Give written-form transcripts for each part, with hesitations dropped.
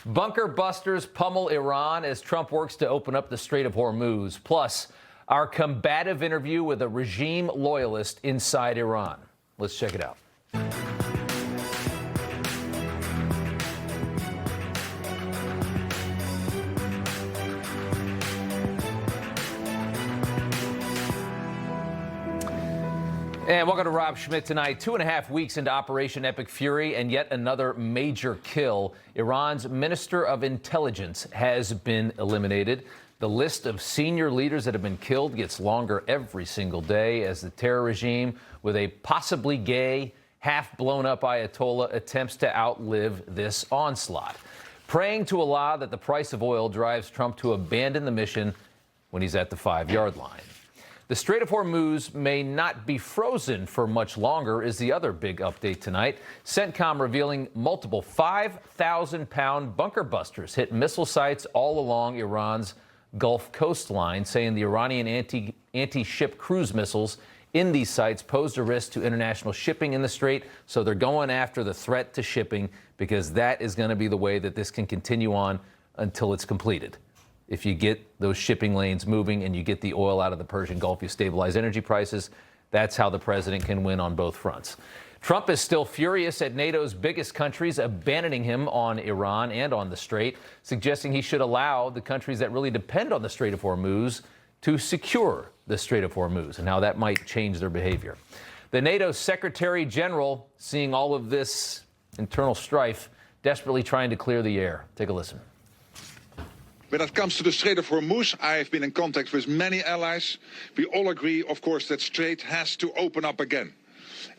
Bunker busters pummel Iran as Trump works to open up the Strait of Hormuz. Plus, our combative interview with a regime loyalist inside Iran. Let's check it out. And welcome to Rob Schmitt Tonight. 2.5 weeks into Operation Epic Fury and yet another major kill. Iran's Minister of Intelligence has been eliminated. The list of senior leaders that have been killed gets longer every single day as the terror regime, with a possibly gay, half-blown-up Ayatollah, attempts to outlive this onslaught. Praying to Allah that the price of oil drives Trump to abandon the mission when he's at the 5-yard line. The Strait of Hormuz may not be frozen for much longer is the other big update tonight. CENTCOM revealing multiple 5,000-pound bunker busters hit missile sites all along Iran's Gulf coastline, saying the Iranian anti-ship cruise missiles in these sites posed a risk to international shipping in the Strait. So they're going after the threat to shipping because that is going to be the way that this can continue on until it's completed. If you get those shipping lanes moving and you get the oil out of the Persian Gulf, you stabilize energy prices. That's how the president can win on both fronts. Trump is still furious at NATO's biggest countries abandoning him on Iran and on the Strait, suggesting he should allow the countries that really depend on the Strait of Hormuz to secure the Strait of Hormuz and how that might change their behavior. The NATO Secretary General, seeing all of this internal strife, desperately trying to clear the air. Take a listen. When it comes to the Strait of Hormuz, I have been in contact with many allies. We all agree, of course, that Strait has to open up again.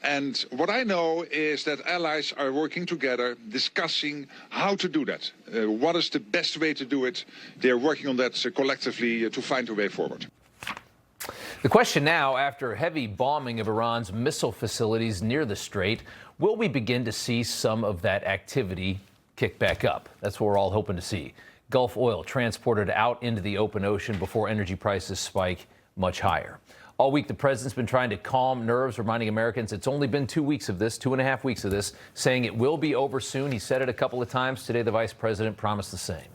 And what I know is that allies are working together, discussing how to do that. What is the best way to do it? They are working on that collectively to find a way forward. The question now, after heavy bombing of Iran's missile facilities near the Strait, will we begin to see some of that activity kick back up? That's what we're all hoping to see. Gulf oil transported out into the open ocean before energy prices spike much higher. All week, the president's been trying to calm nerves, reminding Americans it's only been 2 weeks of this, 2.5 weeks of this, saying it will be over soon. He said it a couple of times. Today, the vice president promised the same.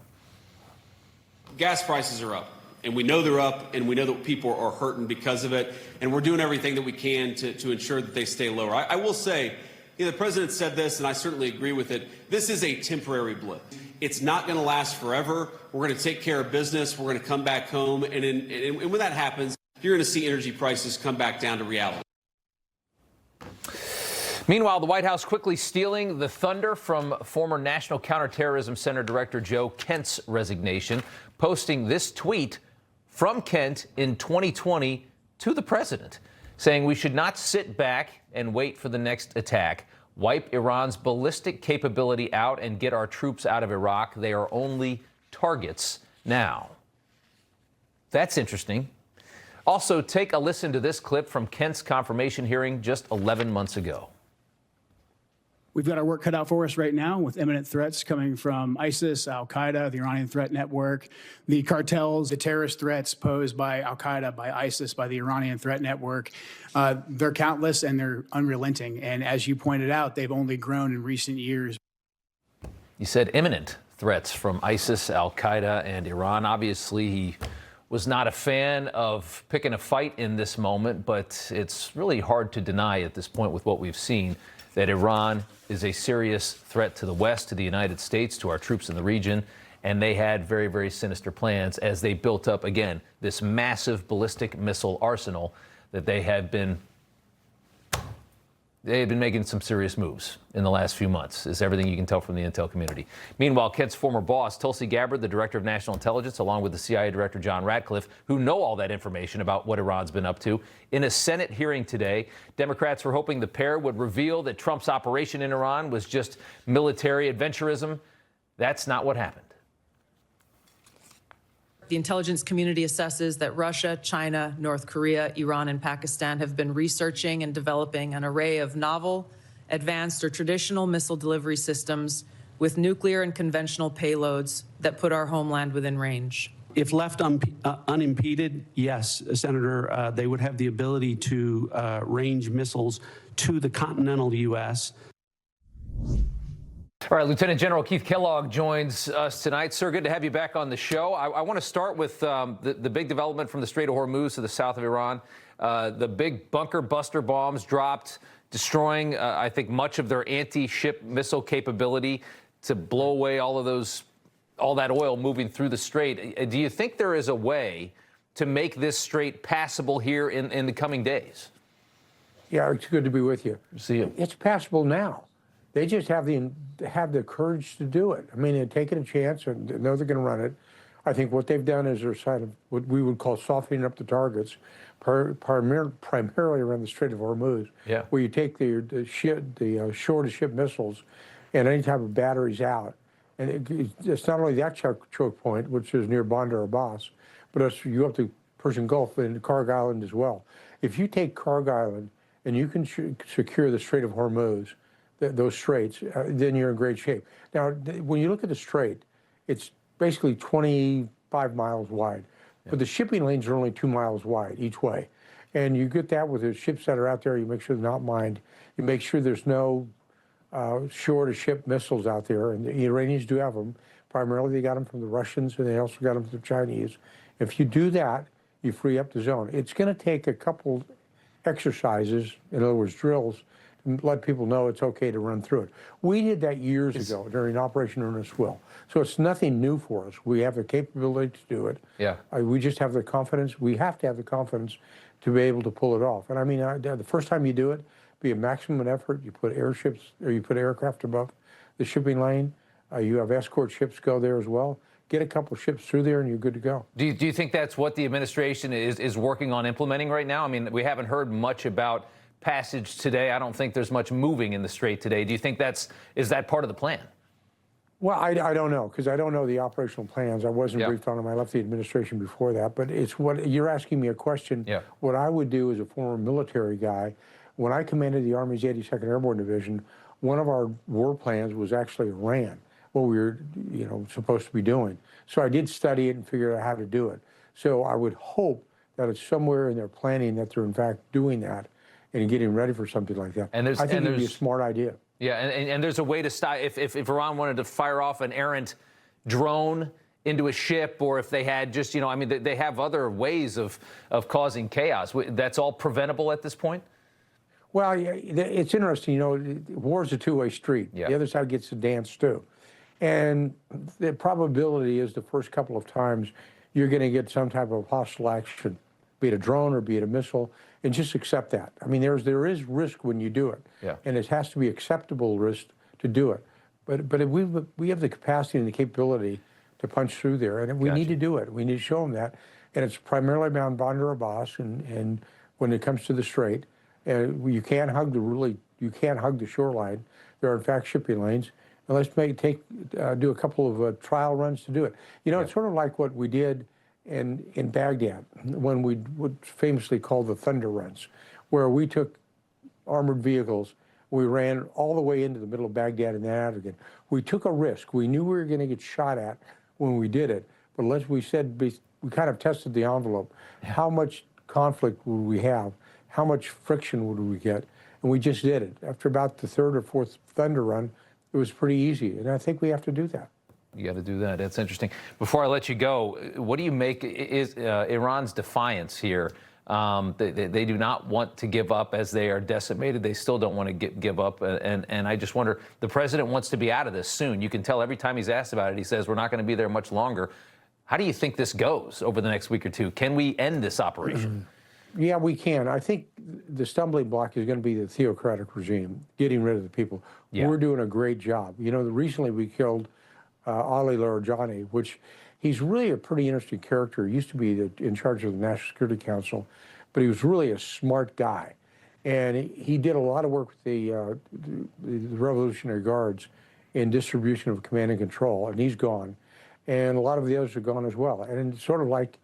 Gas prices are up, and we know they're up, and we know that people are hurting because of it, and we're doing everything that we can to ensure that they stay lower. I will say, the president said this, and I certainly agree with it. This is a temporary blip. It's not going to last forever. We're going to take care of business. We're going to come back home. And when that happens, you're going to see energy prices come back down to reality. Meanwhile, the White House quickly stealing the thunder from former National Counterterrorism Center Director Joe Kent's resignation, posting this tweet from Kent in 2020 to the president, saying we should not sit back and wait for the next attack. Wipe Iran's ballistic capability out and get our troops out of Iraq. They are only targets now. That's interesting. Also, take a listen to this clip from Kent's confirmation hearing just 11 months ago. We've got our work cut out for us right now with imminent threats coming from ISIS, al-Qaeda, the Iranian threat network, the cartels, the terrorist threats posed by al-Qaeda, by ISIS, by the Iranian threat network. They're countless and they're unrelenting. And as you pointed out, they've only grown in recent years. You said imminent threats from ISIS, al-Qaeda, and Iran. Obviously, he was not a fan of picking a fight in this moment, but it's really hard to deny at this point with what we've seen that Iran is a serious threat to the West, to the United States, to our troops in the region. And they had very, very sinister plans as they built up, again, this massive ballistic missile arsenal that they had been making some serious moves in the last few months, is everything you can tell from the intel community. Meanwhile, Kent's former boss, Tulsi Gabbard, the director of national intelligence, along with the CIA director John Ratcliffe, who know all that information about what Iran's been up to, in a Senate hearing today, Democrats were hoping the pair would reveal that Trump's operation in Iran was just military adventurism. That's not what happened. The intelligence community assesses that Russia, China, North Korea, Iran, and Pakistan have been researching and developing an array of novel, advanced, or traditional missile delivery systems with nuclear and conventional payloads that put our homeland within range. If left unimpeded, yes, Senator, they would have the ability to range missiles to the continental U.S. All right, Lieutenant General Keith Kellogg joins us tonight. Sir, good to have you back on the show. I want to start with the big development from the Strait of Hormuz to the south of Iran. The big bunker buster bombs dropped, destroying, I think, much of their anti-ship missile capability to blow away all that oil moving through the strait. Do you think there is a way to make this strait passable here in the coming days? Yeah, it's good to be with you. See you. It's passable now. They just have the courage to do it. I mean, they're taking a chance and know they're going to run it. I think what they've done is they're sort of what we would call softening up the targets, primarily around the Strait of Hormuz, where you take the shore-to-ship missiles and any type of batteries out. And it's not only that choke point, which is near Bondi or Abbas, but it's, you go up to Persian Gulf and Karg Island as well. If you take Karg Island and you can secure the Strait of Hormuz, those straits, then you're in great shape. Now, when you look at the strait, it's basically 25 miles wide, but the shipping lanes are only 2 miles wide each way. And you get that with the ships that are out there, you make sure they're not mined. You make sure there's no shore-to-ship missiles out there, and the Iranians do have them. Primarily, they got them from the Russians, and they also got them from the Chinese. If you do that, you free up the zone. It's going to take a couple exercises, in other words, drills, to let people know it's okay to run through it. We did that years ago during Operation Earnest Will. So it's nothing new for us. We have the capability to do it. Yeah. We just have the confidence. We have to have the confidence to be able to pull it off. And I mean, the first time you do it, be a maximum effort. You put airships, or you put aircraft above the shipping lane. You have escort ships go there as well. Get a couple ships through there and you're good to go. Do you think that's what the administration is working on implementing right now? I mean, we haven't heard much about passage today. I don't think there's much moving in the strait today. Do you think is that part of the plan? Well, I don't know, because I don't know the operational plans. I wasn't briefed on them. I left the administration before that. But it's what you're asking me a question. Yeah. What I would do as a former military guy, when I commanded the Army's 82nd Airborne Division, one of our war plans was actually Iran, what we were, supposed to be doing. So I did study it and figure out how to do it. So I would hope that it's somewhere in their planning that they're in fact doing that and getting ready for something like that. And I think it'd be a smart idea. Yeah, and there's a way to stop if Iran wanted to fire off an errant drone into a ship, or if they had just, they have other ways of causing chaos. That's all preventable at this point? Well, yeah, it's interesting. War's a two-way street. Yeah. The other side gets to dance too. And the probability is the first couple of times you're going to get some type of hostile action, be it a drone or be it a missile, and just accept that. I mean, there is risk when you do it. Yeah. And it has to be acceptable risk to do it. But if we have the capacity and the capability to punch through there, and we need to do it. We need to show them that. And it's primarily around Bondi or Abbas, and when it comes to the strait, you can't hug the shoreline. There are in fact shipping lanes, and let's do a couple of trial runs to do it. It's sort of like what we did in Baghdad when we would famously call the Thunder Runs, where we took armored vehicles, we ran all the way into the middle of Baghdad and then out again. We took a risk. We knew we were going to get shot at when we did it, but we kind of tested the envelope. Yeah. How much conflict would we have? How much friction would we get? And we just did it. After about the third or fourth Thunder Run, it was pretty easy, and I think we have to do that. You got to do that. That's interesting. Before I let you go, what do you make is Iran's defiance here? They do not want to give up as they are decimated. They still don't want to give up. And I just wonder, the president wants to be out of this soon. You can tell every time he's asked about it, he says, we're not going to be there much longer. How do you think this goes over the next week or two? Can we end this operation? Yeah, we can. I think the stumbling block is going to be the theocratic regime, getting rid of the people. Yeah. We're doing a great job. Recently we killed Ali Larijani, which he's really a pretty interesting character. He used to be in charge of the National Security Council, but he was really a smart guy. And he did a lot of work with the Revolutionary Guards in distribution of command and control, and he's gone. And a lot of the others are gone as well. And it's sort of like,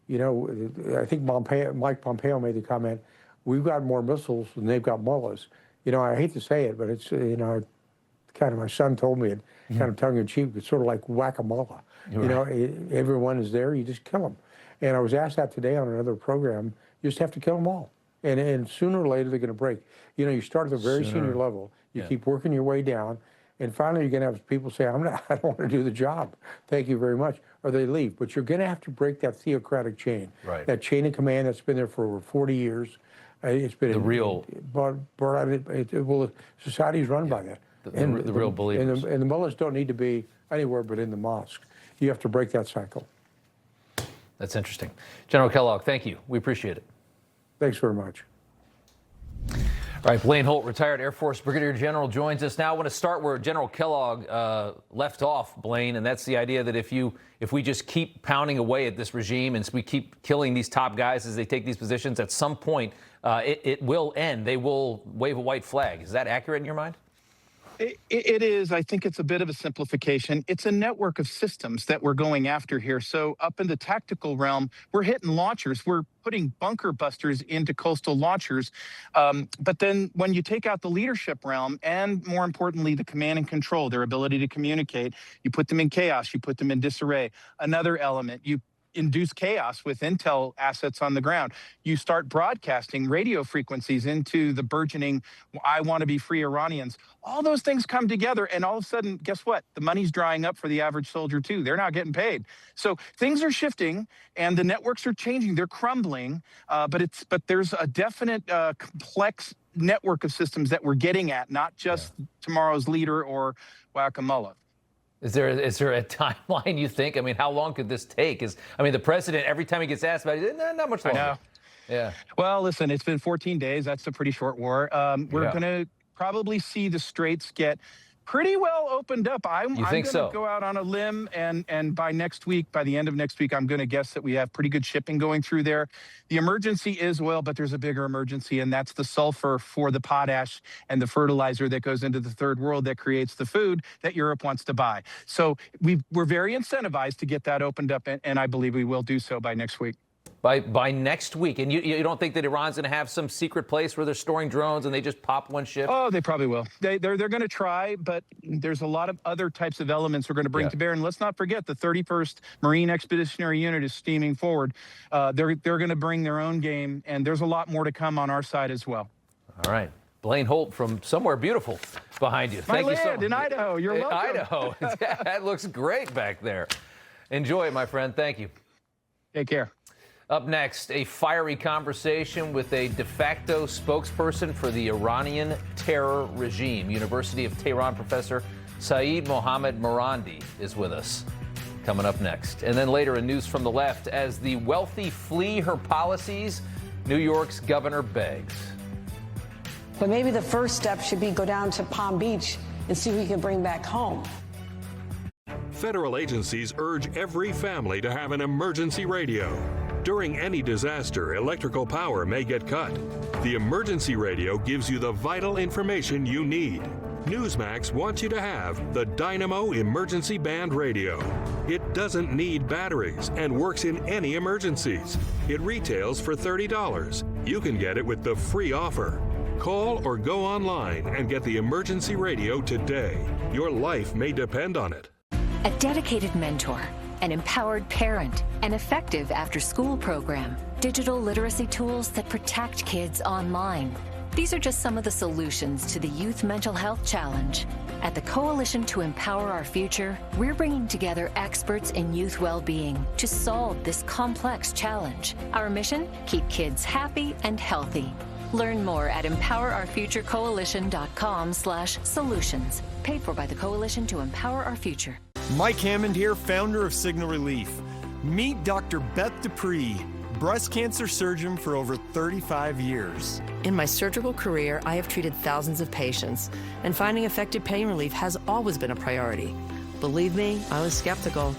I think Mike Pompeo made the comment, we've got more missiles than they've got mullahs. I hate to say it, but it's, kind of my son told me it, kind of tongue-in-cheek, it's sort of like whack-a-mullah. Right. Everyone is there, you just kill them. And I was asked that today on another program, you just have to kill them all. And sooner or later, they're going to break. You start at the very senior level, you keep working your way down, And finally, you're going to have people say, I don't want to do the job. Thank you very much. Or they leave. But you're going to have to break that theocratic chain, that chain of command that's been there for over 40 years. It's been society's run by that. The real believers. And the mullahs don't need to be anywhere but in the mosque. You have to break that cycle. That's interesting. General Kellogg, thank you. We appreciate it. Thanks very much. All right, Blaine Holt, retired Air Force Brigadier General, joins us now. I want to start where General Kellogg left off, Blaine, and that's the idea that if we just keep pounding away at this regime and we keep killing these top guys as they take these positions, at some point it will end. They will wave a white flag. Is that accurate in your mind? It is. I think it's a bit of a simplification. It's a network of systems that we're going after here. So up in the tactical realm, we're hitting launchers. We're putting bunker busters into coastal launchers. But then when you take out the leadership realm and, more importantly, the command and control, their ability to communicate, you put them in chaos, you put them in disarray. Another element, you induce chaos with intel assets on the ground. You start broadcasting radio frequencies into the burgeoning, I want to be free Iranians. All those things come together, and all of a sudden, guess what? The money's drying up for the average soldier too. They're not getting paid. So things are shifting, and the networks are changing. They're crumbling, but there's a definite complex network of systems that we're getting at, not just tomorrow's leader or whack-a-mole. Is there a timeline, you think? I mean, how long could this take? The president, every time he gets asked about it, not much longer. I know. Yeah. Well, listen, it's been 14 days. That's a pretty short war. We're going to probably see the straits get pretty well opened up. I'm going to go out on a limb, and by next week, by the end of next week, I'm going to guess that we have pretty good shipping going through there. The emergency is oil, but there's a bigger emergency, and that's the sulfur for the potash and the fertilizer that goes into the third world that creates the food that Europe wants to buy. So we're very incentivized to get that opened up, and I believe we will do so by next week. By next week. And you don't think that Iran's going to have some secret place where they're storing drones and they just pop one ship? Oh, they probably will. They're going to try, but there's a lot of other types of elements we're going to bring to bear. And let's not forget, the 31st Marine Expeditionary Unit is steaming forward. They're going to bring their own game, and there's a lot more to come on our side as well. All right. Blaine Holt from somewhere beautiful behind you. Thank you so much. In Idaho. You're welcome. Idaho. That looks great back there. Enjoy it, my friend. Thank you. Take care. Up next, a fiery conversation with a de facto spokesperson for the Iranian terror regime. University of Tehran professor Seyed Mohammad Marandi is with us. Coming up next. And then later, in news from the left, as the wealthy flee her policies, New York's governor begs. But maybe the first step should be go down to Palm Beach and see who we can bring back home. Federal agencies urge every family to have an emergency radio. During any disaster, electrical power may get cut. The emergency radio gives you the vital information you need. Newsmax wants you to have the Dynamo Emergency Band Radio. It doesn't need batteries and works in any emergencies. It retails for $30. You can get it with the free offer. Call or go online and get the emergency radio today. Your life may depend on it. A dedicated mentor, an empowered parent, an effective after-school program, digital literacy tools that protect kids online. These are just some of the solutions to the Youth Mental Health Challenge. At the Coalition to Empower Our Future, we're bringing together experts in youth well-being to solve this complex challenge. Our mission? Keep kids happy and healthy. Learn more at empowerourfuturecoalition.com/solutions. Paid for by the Coalition to Empower Our Future. Mike Hammond here, founder of Signal Relief. Meet Dr. Beth Dupree, breast cancer surgeon for over 35 years. In my surgical career, I have treated thousands of patients, and finding effective pain relief has always been a priority. Believe me, I was skeptical,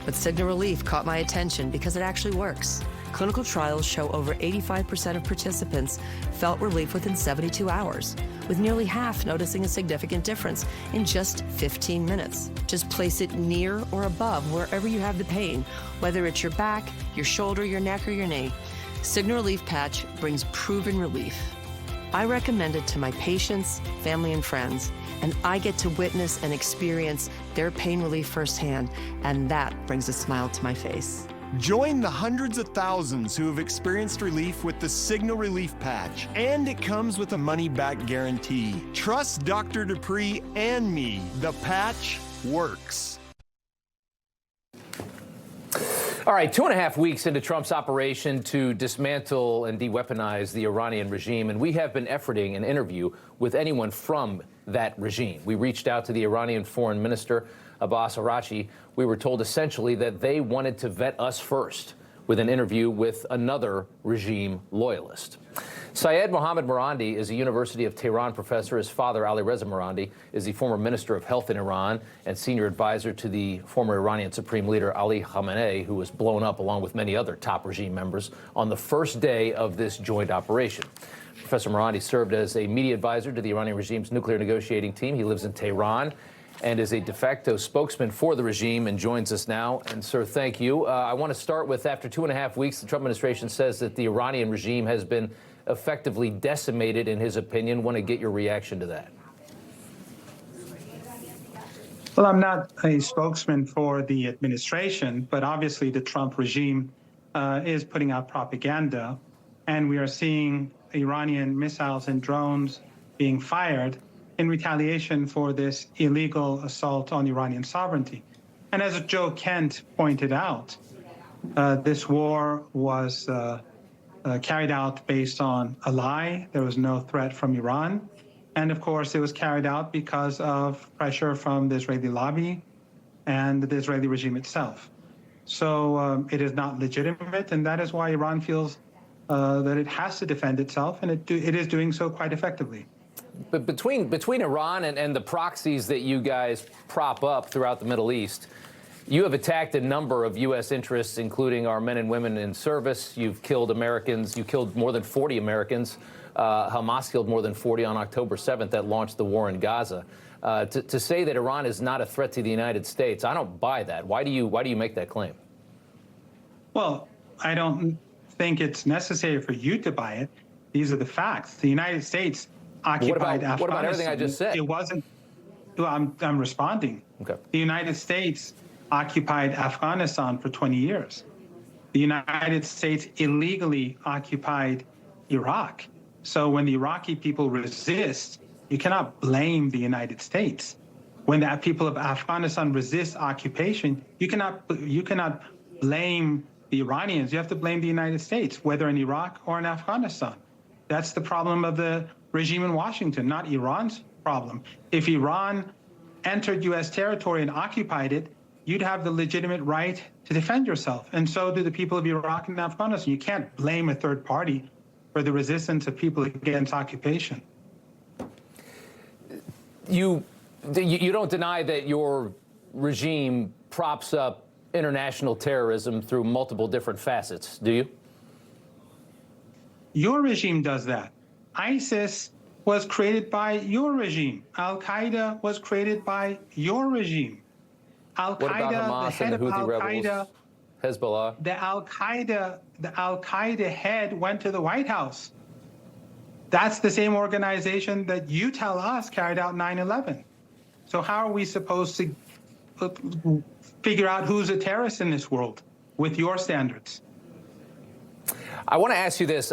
but Signal Relief caught my attention because it actually works. Clinical trials show over 85% of participants felt relief within 72 hours, with nearly half noticing a significant difference in just 15 minutes. Just place it near or above wherever you have the pain, whether it's your back, your shoulder, your neck, or your knee. Signal Relief Patch brings proven relief. I recommend it to my patients, family, and friends, and I get to witness and experience their pain relief firsthand, and that brings a smile to my face. Join the hundreds of thousands who have experienced relief with the Signal Relief Patch, and it comes with a money-back guarantee. Trust Dr. Dupree and me. The patch works. All right, 2.5 weeks into Trump's operation to dismantle and de-weaponize the Iranian regime, and we have been efforting an interview with anyone from that regime. We reached out to the Iranian foreign minister, Abbas Araghchi. We were told essentially that they wanted to vet us first with an interview with another regime loyalist. Seyed Mohammad Marandi is a University of Tehran professor. His father, Ali Reza Marandi, is the former Minister of Health in Iran and senior advisor to the former Iranian Supreme Leader Ali Khamenei, who was blown up along with many other top regime members on the first day of this joint operation. Professor Marandi served as a media advisor to the Iranian regime's nuclear negotiating team. He lives in Tehran and is a de facto spokesman for the regime and joins us now. And, sir, thank you. I want to start with, after 2.5 weeks, the Trump administration says that the Iranian regime has been effectively decimated, in his opinion. Want to get your reaction to that? Well, I'm not a spokesman for the administration, but obviously the Trump regime is putting out propaganda, and we are seeing Iranian missiles and drones being fired in retaliation for this illegal assault on Iranian sovereignty. And as Joe Kent pointed out, this war was carried out based on a lie. There was no threat from Iran. And of course, it was carried out because of pressure from the Israeli lobby and the Israeli regime itself. So it is not legitimate, and that is why Iran feels that it has to defend itself, and it is doing so quite effectively. But between Iran and the proxies that you guys prop up throughout the Middle East, you have attacked a number of U.S. interests, including our men and women in service. You've killed Americans. You killed more than 40 Americans. Hamas killed more than 40 on October 7th that launched the war in Gaza. To say that Iran is not a threat to the United States, I don't buy that. Why do you make that claim? Well, I don't think it's necessary for you to buy it. These are the facts. The United States occupied Afghanistan. What about everything I just said? It wasn't. Well, I'm responding. Okay. The United States occupied Afghanistan for 20 years. The United States illegally occupied Iraq. So when the Iraqi people resist, you cannot blame the United States. When the people of Afghanistan resist occupation, you cannot blame the Iranians. You have to blame the United States, whether in Iraq or in Afghanistan. That's the problem of the regime in Washington, not Iran's problem. If Iran entered U.S. territory and occupied it, you'd have the legitimate right to defend yourself. And so do the people of Iraq and Afghanistan. You can't blame a third party for the resistance of people against occupation. You don't deny that your regime props up international terrorism through multiple different facets, do you? Your regime does that. ISIS was created by your regime. Al-Qaeda was created by your regime. What about Hamas and the Houthi rebels, Hezbollah? The Al-Qaeda head went to the White House. That's the same organization that you tell us carried out 9/11. So how are we supposed to figure out who's a terrorist in this world with your standards? I want to ask you this.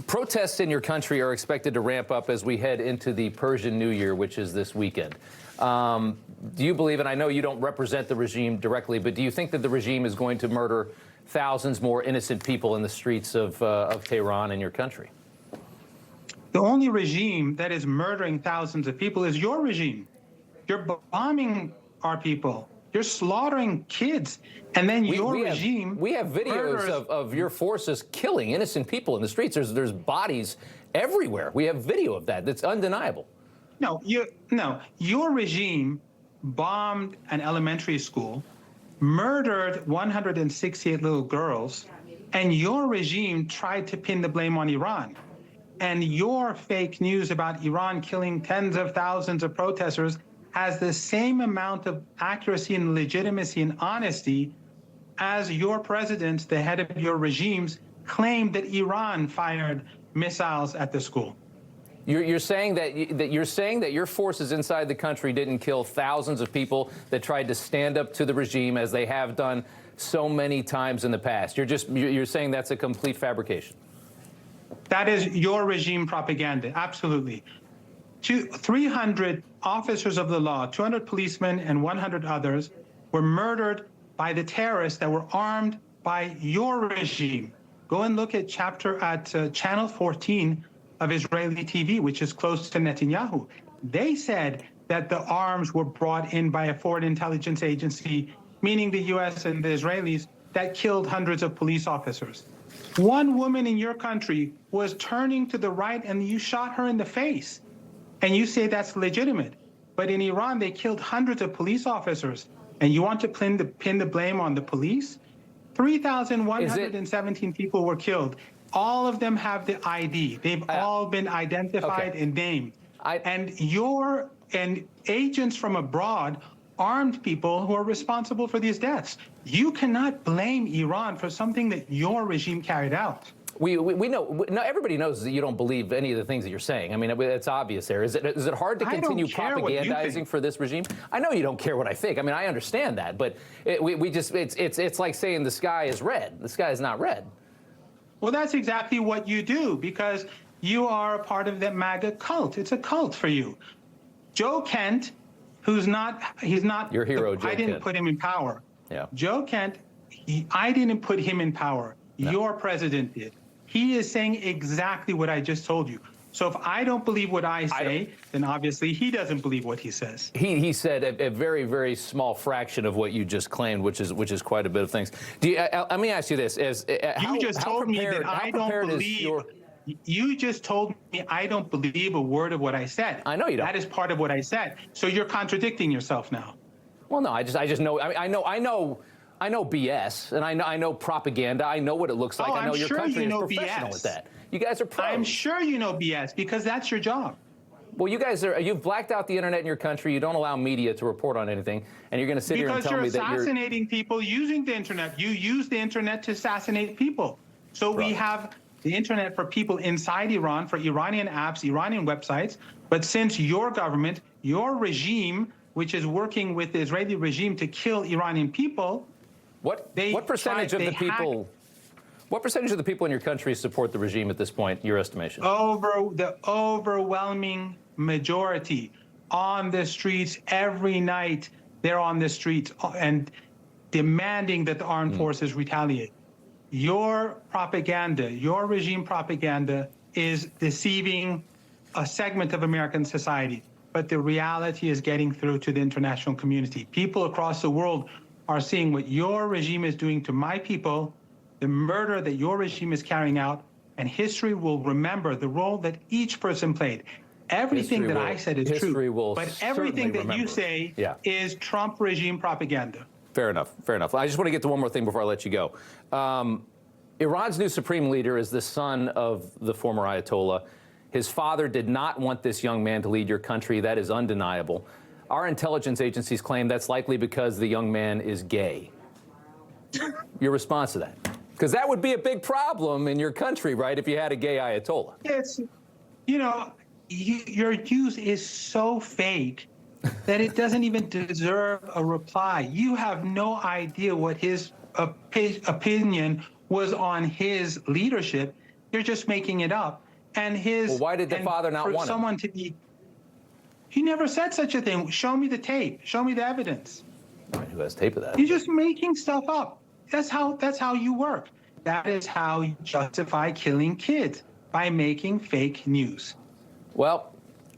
Protests in your country are expected to ramp up as we head into the Persian New Year, which is this weekend. Do you believe, and I know you don't represent the regime directly, but do you think that the regime is going to murder thousands more innocent people in the streets of Tehran and your country? The only regime that is murdering thousands of people is your regime. You're bombing our people. You're slaughtering kids. And then we have videos of your forces killing innocent people in the streets. There's bodies everywhere. We have video of that. That's undeniable. No, your regime bombed an elementary school, murdered 168 little girls, and your regime tried to pin the blame on Iran. And your fake news about Iran killing tens of thousands of protesters has the same amount of accuracy and legitimacy and honesty as your presidents, the head of your regimes, claimed that Iran fired missiles at the school. You're saying that your forces inside the country didn't kill thousands of people that tried to stand up to the regime, as they have done so many times in the past. You're saying that's a complete fabrication. That is your regime propaganda, absolutely. 300 officers of the law, 200 policemen and 100 others were murdered by the terrorists that were armed by your regime. Go and look at channel 14 of Israeli TV, which is close to Netanyahu. They said that the arms were brought in by a foreign intelligence agency, meaning the U.S. and the Israelis, that killed hundreds of police officers. One woman in your country was turning to the right and you shot her in the face. And you say that's legitimate. But in Iran, they killed hundreds of police officers. And you want to pin the blame on the police? 3,117 people were killed. All of them have the ID. They've all been identified and named. And agents from abroad armed people who are responsible for these deaths. You cannot blame Iran for something that your regime carried out. We know. No, everybody knows that you don't believe any of the things that you're saying. I mean, it's obvious there. Is it hard to continue propagandizing for this regime? I know you don't care what I think. I mean, I understand that, but it's like saying the sky is red. The sky is not red. Well, that's exactly what you do, because you are a part of the MAGA cult. It's a cult for you. Joe Kent, he's not your hero. I didn't put him in power. Yeah. Joe Kent, I didn't put him in power. No. Your president did. He is saying exactly what I just told you. So if I don't believe what I say, then obviously he doesn't believe what he says. He said a very, very small fraction of what you just claimed, which is quite a bit of things. Let me ask you this: you just told me that I don't believe. You just told me I don't believe a word of what I said. I know you don't. That is part of what I said. So you're contradicting yourself now. Well, no, I just know. I know BS, and I know propaganda. I know what it looks like. I know your country is professional at that. You guys are pros. I'm sure you know BS because that's your job. Well, you've blacked out the internet in your country. You don't allow media to report on anything, and you're going to sit here and tell me that you're assassinating people using the internet. You use the internet to assassinate people. So we have the internet for people inside Iran, for Iranian apps, Iranian websites. But since your government, your regime, which is working with the Israeli regime to kill Iranian people, what percentage of the people? What percentage of the people in your country support the regime at this point, your estimation? The overwhelming majority on the streets every night. They're on the streets and demanding that the armed forces retaliate. Your propaganda, your regime propaganda, is deceiving a segment of American society. But the reality is getting through to the international community. People across the world are seeing what your regime is doing to my people, the murder that your regime is carrying out, and history will remember the role that each person played. Everything that I said is true, but everything that you say is Trump regime propaganda. Fair enough. Fair enough. I just want to get to one more thing before I let you go. Iran's new supreme leader is the son of the former Ayatollah. His father did not want this young man to lead your country. That is undeniable. Our intelligence agencies claim that's likely because the young man is gay. Your response to that? Because that would be a big problem in your country, right, if you had a gay Ayatollah. It's, your news is so fake that it doesn't even deserve a reply. You have no idea what his opinion was on his leadership. You're just making it up. And well, why did the father not want someone to be? He never said such a thing. Show me the tape. Show me the evidence. All right, who has tape of that? You're just making stuff up. That's how you work. That is how you justify killing kids, by making fake news. Well,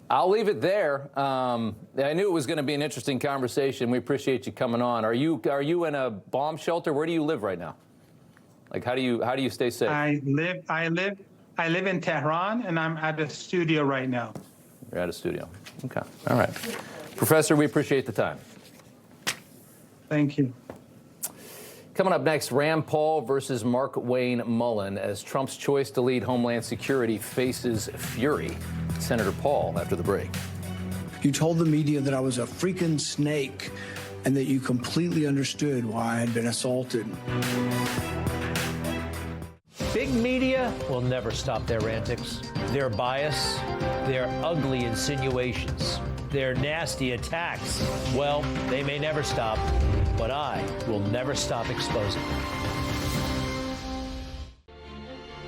I'll leave it there. I knew it was going to be an interesting conversation. We appreciate you coming on. Are you in a bomb shelter? Where do you live right now? Like, how do you stay safe? I live in Tehran, and I'm at a studio right now. You're at a studio. Okay. All right. Professor, we appreciate the time. Thank you. Coming up next, Rand Paul versus Markwayne Mullin as Trump's choice to lead Homeland Security faces fury. Senator Paul after the break. You told the media that I was a freaking snake and that you completely understood why I had been assaulted. Big media will never stop their antics, their bias, their ugly insinuations, their nasty attacks. Well, they may never stop. but I will never stop exposing them.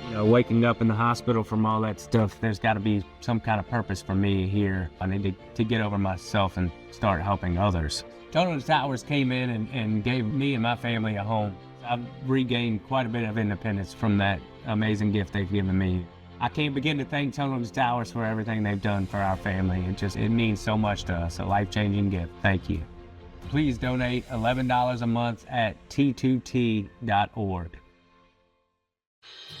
You know, waking up in the hospital from all that stuff, there's got to be some kind of purpose for me here. I need to get over myself and start helping others. Total Towers came in and gave me and my family a home. I've regained quite a bit of independence from that amazing gift they've given me. I can't begin to thank Total Towers for everything they've done for our family. It means so much to us, a life-changing gift. Thank you. Please donate $11 a month at T2T.org.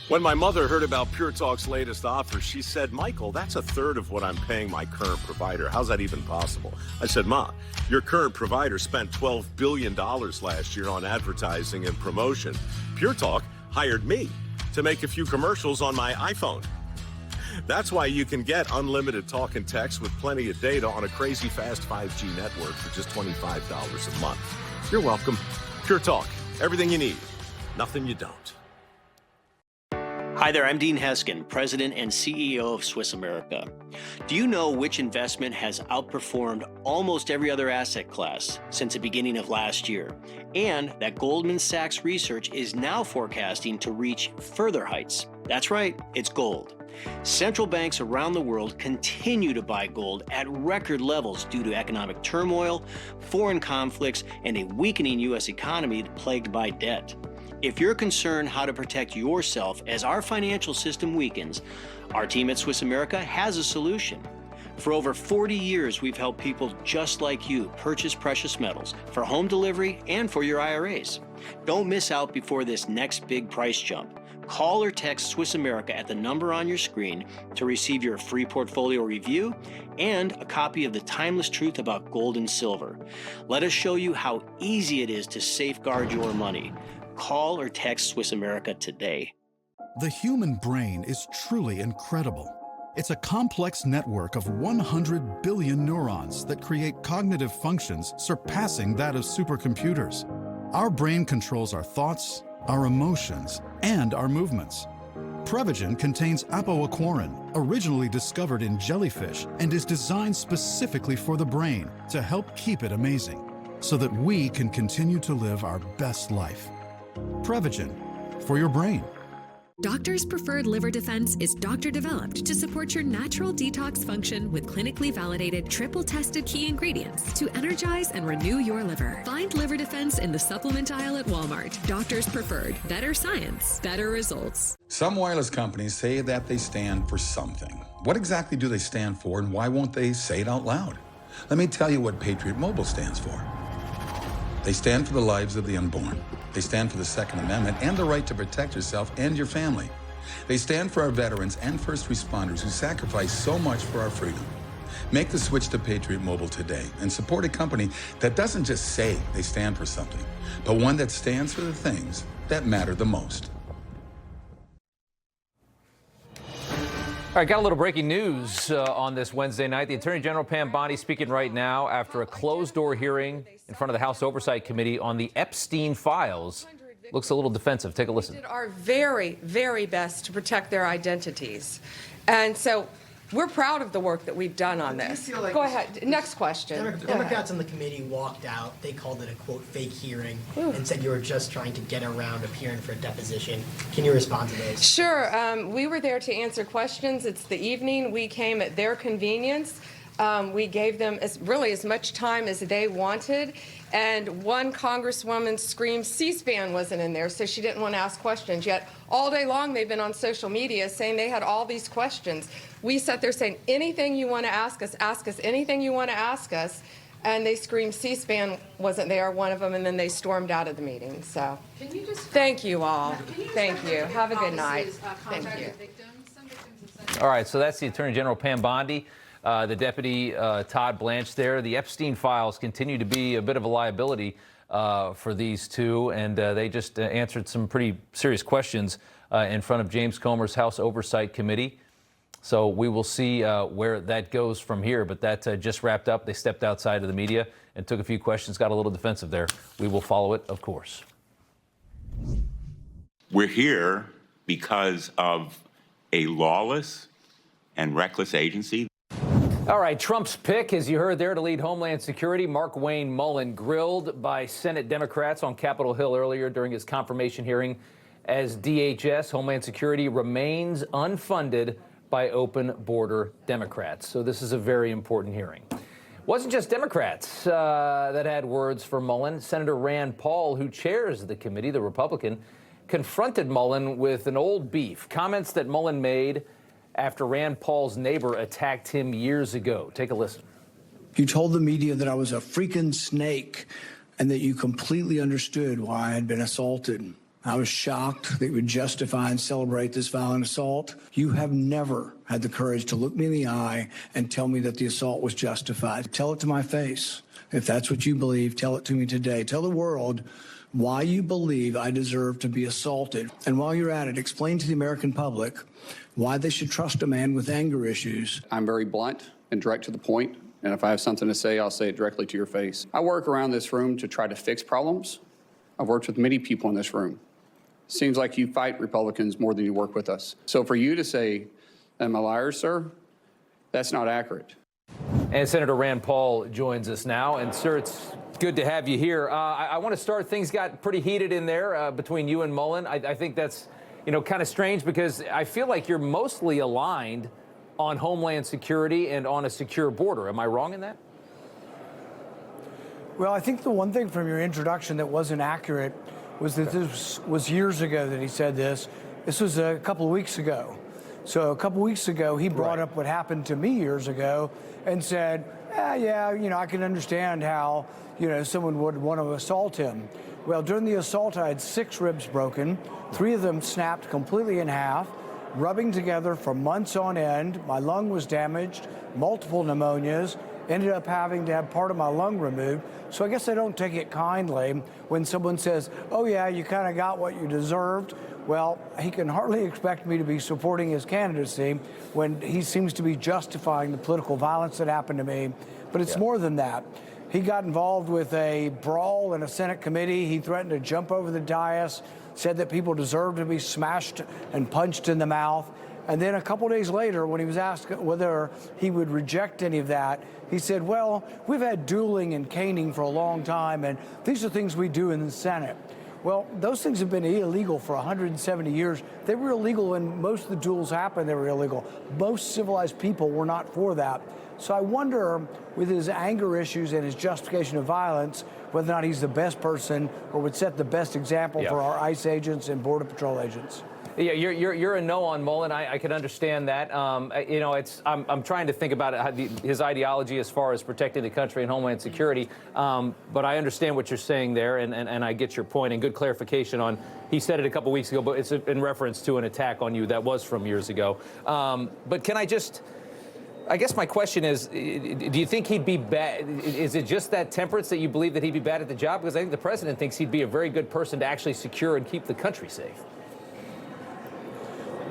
When my mother heard about Pure Talk's latest offer, she said, "Michael, that's a third of what I'm paying my current provider. How's that even possible?" I said, "Ma, your current provider spent $12 billion last year on advertising and promotion. Pure Talk hired me to make a few commercials on my iPhone. That's why you can get unlimited talk and text with plenty of data on a crazy fast 5G network for just $25 a month. You're welcome. Pure Talk, everything you need, nothing you don't." Hi there, I'm Dean Heskin, President and CEO of Swiss America. Do you know which investment has outperformed almost every other asset class since the beginning of last year? And that Goldman Sachs research is now forecasting to reach further heights. That's right, it's gold. Central banks around the world continue to buy gold at record levels due to economic turmoil, foreign conflicts, and a weakening U.S. economy plagued by debt. If you're concerned how to protect yourself as our financial system weakens, our team at Swiss America has a solution. For over 40 years, we've helped people just like you purchase precious metals for home delivery and for your IRAs. Don't miss out before this next big price jump. Call or text Swiss America at the number on your screen to receive your free portfolio review and a copy of The Timeless Truth About Gold and Silver. Let us show you how easy it is to safeguard your money. Call or text Swiss America today. The human brain is truly incredible. It's a complex network of 100 billion neurons that create cognitive functions surpassing that of supercomputers. Our brain controls our thoughts, our emotions, and our movements. Prevagen contains apoaquarin, originally discovered in jellyfish, and is designed specifically for the brain to help keep it amazing, so that we can continue to live our best life. Prevagen, for your brain. Doctors' Preferred Liver Defense is doctor-developed to support your natural detox function with clinically validated, triple-tested key ingredients to energize and renew your liver. Find Liver Defense in the supplement aisle at Walmart. Doctors' Preferred. Better science, better results. Some wireless companies say that they stand for something. What exactly do they stand for, and why won't they say it out loud? Let me tell you what Patriot Mobile stands for. They stand for the lives of the unborn. They stand for the Second Amendment and the right to protect yourself and your family. They stand for our veterans and first responders who sacrifice so much for our freedom. Make the switch to Patriot Mobile today and support a company that doesn't just say they stand for something, but one that stands for the things that matter the most. All right, got a little breaking news on this Wednesday night. The Attorney General Pam Bondi speaking right now after a closed-door hearing in front of the House Oversight Committee on the Epstein files. Looks a little defensive. Take a listen. We did our very, very best to protect their identities. And so we're proud of the work that we've done on this. Go ahead. Next question. Democrats on the committee walked out. They called it a, quote, fake hearing and said you were just trying to get around appearing for a deposition. Can you respond to those? Sure. We were there to answer questions. It's the evening. We came at their convenience. We gave them really as much time as they wanted. And one congresswoman screamed C-SPAN wasn't in there, so she didn't want to ask questions. Yet all day long they've been on social media saying they had all these questions. We sat there saying, anything you want to ask us anything you want to ask us. And they screamed C-SPAN wasn't there, one of them, and then they stormed out of the meeting. So thank you all. Thank you. Have a good night. Thank you. All right, so that's the Attorney General Pam Bondi. The Deputy Todd Blanche there. The Epstein files continue to be a bit of a liability for these two, and they just answered some pretty serious questions in front of James Comer's House Oversight Committee. So we will see where that goes from here, but that just wrapped up. They stepped outside of the media and took a few questions, got a little defensive there. We will follow it, of course. We're here because of a lawless and reckless agency. All right, Trump's pick, as you heard there, to lead Homeland Security, Markwayne Mullin, grilled by Senate Democrats on Capitol Hill earlier during his confirmation hearing as DHS. Homeland Security remains unfunded by open border Democrats. So this is a very important hearing. It wasn't just Democrats that had words for Mullin. Senator Rand Paul, who chairs the committee, the Republican, confronted Mullin with an old beef. Comments that Mullin made after Rand Paul's neighbor attacked him years ago. Take a listen. You told the media that I was a freaking snake and that you completely understood why I had been assaulted. I was shocked that you would justify and celebrate this violent assault. You have never had the courage to look me in the eye and tell me that the assault was justified. Tell it to my face. If that's what you believe, tell it to me today. Tell the world why you believe I deserve to be assaulted. And while you're at it, explain to the American public why they should trust a man with anger issues. I'm very blunt and direct to the point, and if I have something to say, I'll say it directly to your face. I work around this room to try to fix problems. I've worked with many people in this room. Seems like you fight Republicans more than you work with us. So for you to say, I'm a liar, sir, that's not accurate. And Senator Rand Paul joins us now. And, sir, it's good to have you here. I want to start. Things got pretty heated in there between you and Mullin. I think that's, kind of strange because I feel like you're mostly aligned on Homeland Security and on a secure border. Am I wrong in that? Well, I think the one thing from your introduction that wasn't accurate was that this was years ago that he said this. This was a couple of weeks ago. So a couple of weeks ago, he brought up what happened to me years ago and said, I can understand how, someone would want to assault him. Well, during the assault, I had 6 ribs broken. 3 of them snapped completely in half, rubbing together for months on end. My lung was damaged, multiple pneumonias, ended up having to have part of my lung removed. So I guess I don't take it kindly when someone says, oh, yeah, you kind of got what you deserved. Well, he can hardly expect me to be supporting his candidacy when he seems to be justifying the political violence that happened to me. But it's more than that. He got involved with a brawl in a Senate committee. He threatened to jump over the dais, said that people deserved to be smashed and punched in the mouth. And then a couple days later, when he was asked whether he would reject any of that, he said, well, we've had dueling and caning for a long time, and these are things we do in the Senate. Well, those things have been illegal for 170 years. They were illegal when most of the duels happened. They were illegal. Most civilized people were not for that. So I wonder, with his anger issues and his justification of violence, whether or not he's the best person or would set the best example for our ICE agents and Border Patrol agents. Yeah, you're a no on Mullin. I can understand that. I'm trying to think about his ideology as far as protecting the country and Homeland Security. But I understand what you're saying there, and I get your point. And good clarification on, he said it a couple weeks ago, but it's in reference to an attack on you that was from years ago. But can I guess my question is, do you think he'd be bad? Is it just that temperance that you believe that he'd be bad at the job? Because I think the president thinks he'd be a very good person to actually secure and keep the country safe.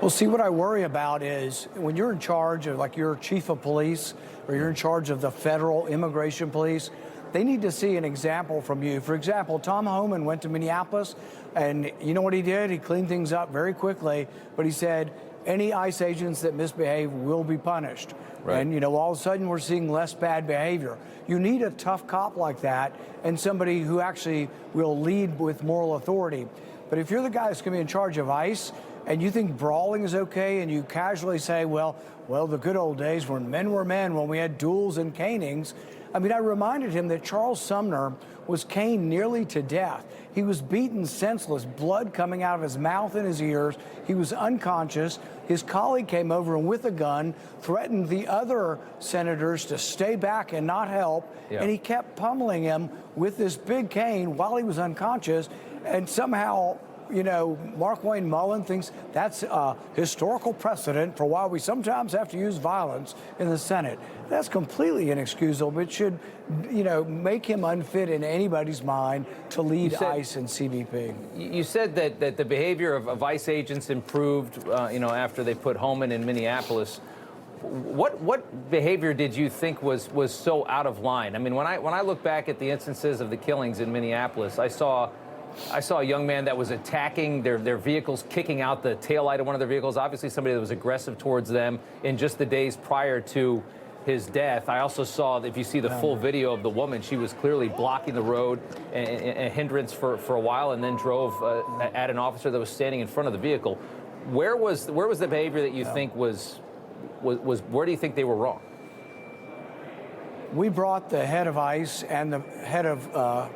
Well, see, what I worry about is when you're in charge of, like, you're chief of police or you're in charge of the federal immigration police, they need to see an example from you. For example, Tom Homan went to Minneapolis, and you know what he did? He cleaned things up very quickly, but he said any ICE agents that misbehave will be punished. Right. And, all of a sudden we're seeing less bad behavior. You need a tough cop like that and somebody who actually will lead with moral authority. But if you're the guy that's going to be in charge of ICE, and you think brawling is okay, and you casually say, well, the good old days when men were men, when we had duels and canings. I mean, I reminded him that Charles Sumner was caned nearly to death. He was beaten senseless, blood coming out of his mouth and his ears. He was unconscious. His colleague came over and with a gun threatened the other senators to stay back and not help. Yeah. And he kept pummeling him with this big cane while he was unconscious. And somehow, Markwayne Mullin thinks that's a historical precedent for why we sometimes have to use violence in the Senate. That's completely inexcusable. It should, make him unfit in anybody's mind to lead ICE and CBP. You said that the behavior of ICE agents improved, after they put Homan in Minneapolis. What behavior did you think was so out of line? I mean, when I look back at the instances of the killings in Minneapolis, I saw a young man that was attacking their vehicles, kicking out the taillight of one of their vehicles, obviously somebody that was aggressive towards them in just the days prior to his death. I also saw, if you see the full video of the woman, she was clearly blocking the road, a hindrance for a while, and then drove at an officer that was standing in front of the vehicle. Where was the behavior that you think was where do you think they were wrong? We brought the head of ICE and the head of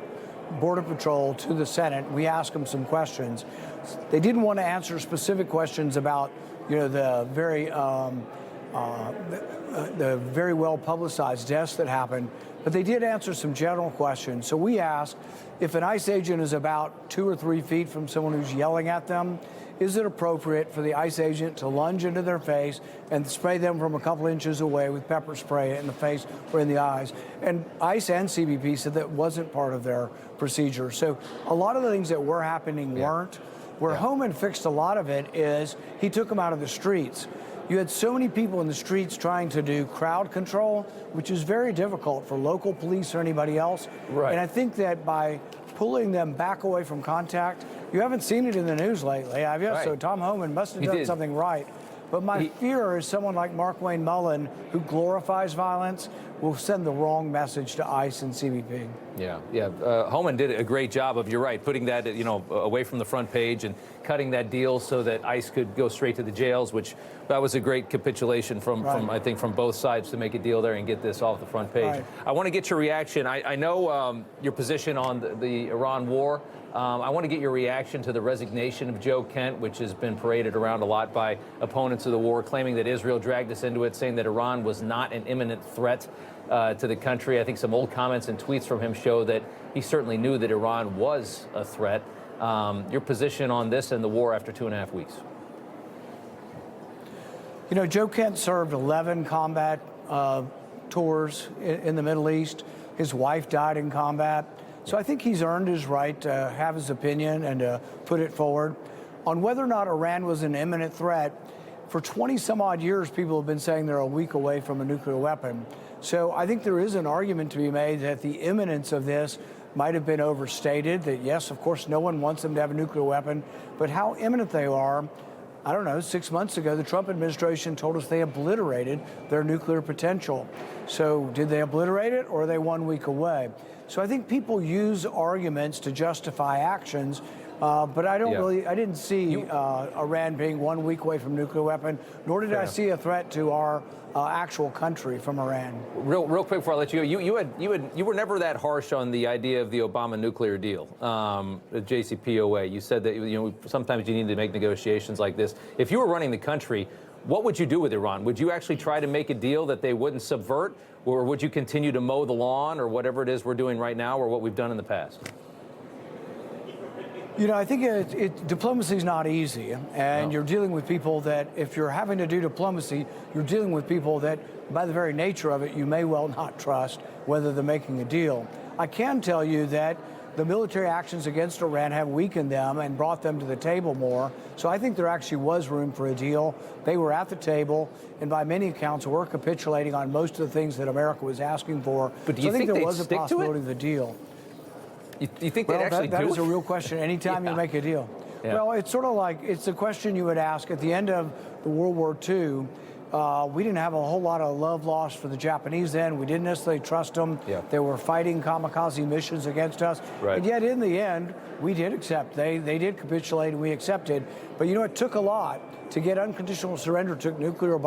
Border Patrol to the Senate. We asked them some questions. They didn't want to answer specific questions about, the very well publicized deaths that happened, but they did answer some general questions. So we asked, if an ICE agent is about 2 or 3 feet from someone who's yelling at them, is it appropriate for the ICE agent to lunge into their face and spray them from a couple inches away with pepper spray in the face or in the eyes? And ICE and CBP said that wasn't part of their procedure. So a lot of the things that were happening weren't. Where Homan fixed a lot of it is he took them out of the streets. You had so many people in the streets trying to do crowd control, which is very difficult for local police or anybody else. Right. And I think that by pulling them back away from contact, you haven't seen it in the news lately, have you? Right. So Tom Homan must have done something right. But my fear is someone like Markwayne Mullin, who glorifies violence, will send the wrong message to ICE and CBP. Yeah. Homan did a great job of, you're right, putting that, away from the front page and cutting that deal so that ICE could go straight to the jails, which that was a great capitulation from I think, from both sides to make a deal there and get this off the front page. Right. I want to get your reaction. I know your position on the Iran war. I want to get your reaction to the resignation of Joe Kent, which has been paraded around a lot by opponents of the war, claiming that Israel dragged us into it, saying that Iran was not an imminent threat to the country. I think some old comments and tweets from him show that he certainly knew that Iran was a threat. Your position on this and the war after 2.5 weeks? Joe Kent served 11 combat tours in the Middle East. His wife died in combat. So I think he's earned his right to have his opinion and to put it forward. On whether or not Iran was an imminent threat, for 20 some odd years, people have been saying they're a week away from a nuclear weapon. So I think there is an argument to be made that the imminence of this might have been overstated, that yes, of course, no one wants them to have a nuclear weapon, but how imminent they are, I don't know, 6 months ago, the Trump administration told us they obliterated their nuclear potential. So did they obliterate it, or are they 1 week away? So I think people use arguments to justify actions, but I didn't see Iran being 1 week away from a nuclear weapon, nor did I see a threat to our actual country from Iran. Real quick before I let you go, you were never that harsh on the idea of the Obama nuclear deal, the JCPOA. You said that sometimes you need to make negotiations like this. If you were running the country, what would you do with Iran? Would you actually try to make a deal that they wouldn't subvert, or would you continue to mow the lawn, or whatever it is we're doing right now, or what we've done in the past? I think diplomacy is not easy, and you're dealing with people that, if you're having to do diplomacy, you're dealing with people that, by the very nature of it, you may well not trust whether they're making a deal. I can tell you that the military actions against Iran have weakened them and brought them to the table more. So I think there actually was room for a deal. They were at the table, and by many accounts, were capitulating on most of the things that America was asking for. But do you think there they'd was a stick to it? possibility of the deal. You think they'd actually do it? That is a real question anytime you make a deal. Well, it's sort of like, it's a question you would ask at the end of the World War II. We didn't have a whole lot of love lost for the Japanese then. We didn't necessarily trust them. They were fighting kamikaze missions against us. And yet, in the end, we did accept. They did capitulate, and we accepted. But it took a lot to get unconditional surrender. It took two nuclear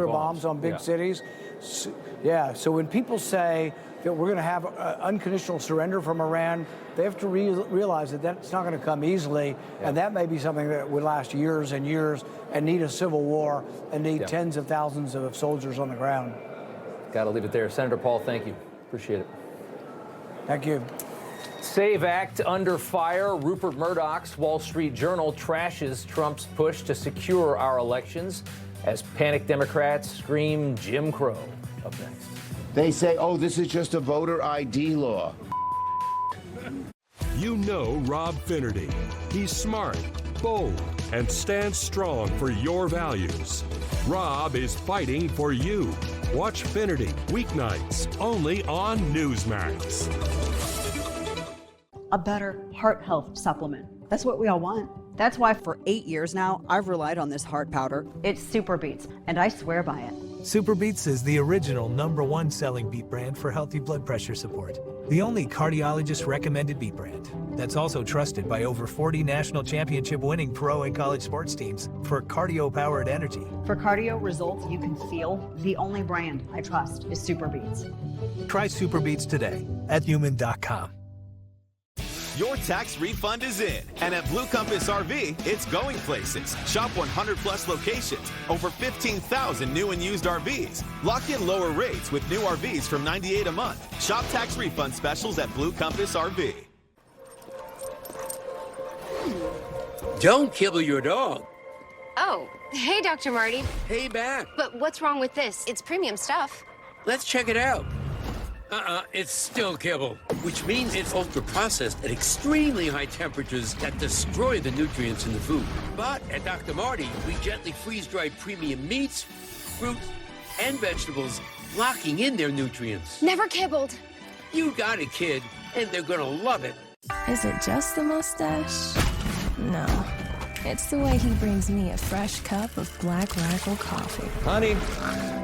bombs on big cities. So when people say that we're going to have unconditional surrender from Iran, they have to realize that that's not going to come easily, and that may be something that would last years and years and need a civil war and need tens of thousands of soldiers on the ground. Got to leave it there. Senator Paul, thank you. Appreciate it. Thank you. SAVE Act under fire. Rupert Murdoch's Wall Street Journal trashes Trump's push to secure our elections as panicked Democrats scream Jim Crow. Up next. They say, oh, this is just a voter ID law. You know Rob Finnerty. He's smart, bold, and stands strong for your values. Rob is fighting for you. Watch Finnerty weeknights only on Newsmax. A better heart health supplement. That's what we all want. That's why for 8 years now, I've relied on this heart powder. It's Super Beats, and I swear by it. Super Beets is the original #1 selling beet brand for healthy blood pressure support. The only cardiologist-recommended beet brand that's also trusted by over 40 national championship-winning pro and college sports teams for cardio-powered energy. For cardio results you can feel, the only brand I trust is Super Beets. Try Super Beets today at human.com. Your tax refund is in, and at Blue Compass RV, it's going places. Shop 100 plus locations, over 15,000 new and used RVs. Lock in lower rates with new RVs from $98 a month. Shop tax refund specials at Blue Compass RV. Don't kibble your dog. Oh, hey, Dr. Marty. Hey, back. But what's wrong with this? It's premium stuff. Let's check it out. It's still kibble, which means it's ultra-processed at extremely high temperatures that destroy the nutrients in the food. But at Dr. Marty, we gently freeze-dried premium meats, fruits, and vegetables, locking in their nutrients. Never kibbled. You got it, kid, and they're gonna love it. Is it just the mustache? No. It's the way he brings me a fresh cup of Black Radical coffee. Honey,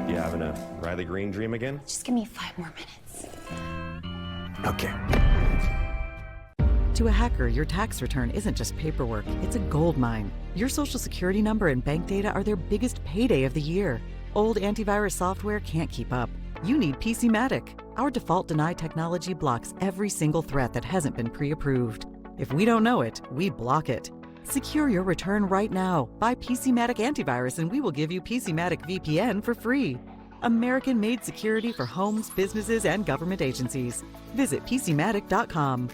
you having a Riley Green dream again? Just give me 5 more minutes. Okay. To a hacker, your tax return isn't just paperwork, it's a gold mine. Your social security number and bank data are their biggest payday of the year. Old antivirus software can't keep up. You need PCmatic. Our default deny technology blocks every single threat that hasn't been pre-approved. If we don't know it, we block it. Secure your return right now. Buy PCmatic antivirus and we will give you PCmatic VPN for free. American-made security for homes, businesses, and government agencies. Visit PCmatic.com.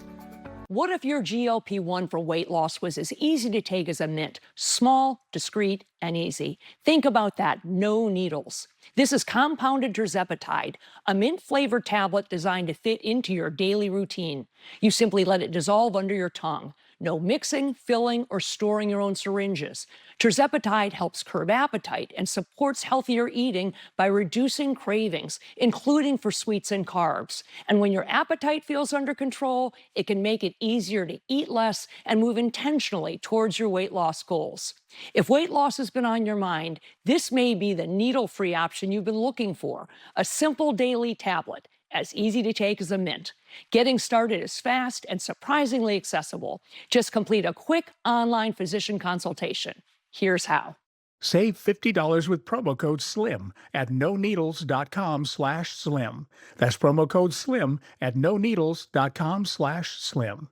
What if your GLP-1 for weight loss was as easy to take as a mint? Small, discreet, and easy. Think about that. No needles. This is compounded tirzepatide, a mint-flavored tablet designed to fit into your daily routine. You simply let it dissolve under your tongue. No mixing, filling, or storing your own syringes. Tirzepatide helps curb appetite and supports healthier eating by reducing cravings, including for sweets and carbs. And when your appetite feels under control, it can make it easier to eat less and move intentionally towards your weight loss goals. If weight loss has been on your mind, this may be the needle-free option you've been looking for. A simple daily tablet, as easy to take as a mint. Getting started is fast and surprisingly accessible. Just complete a quick online physician consultation. Here's how. Save $50 with promo code SLIM at noneedles.com/slim. That's promo code SLIM at noneedles.com/slim.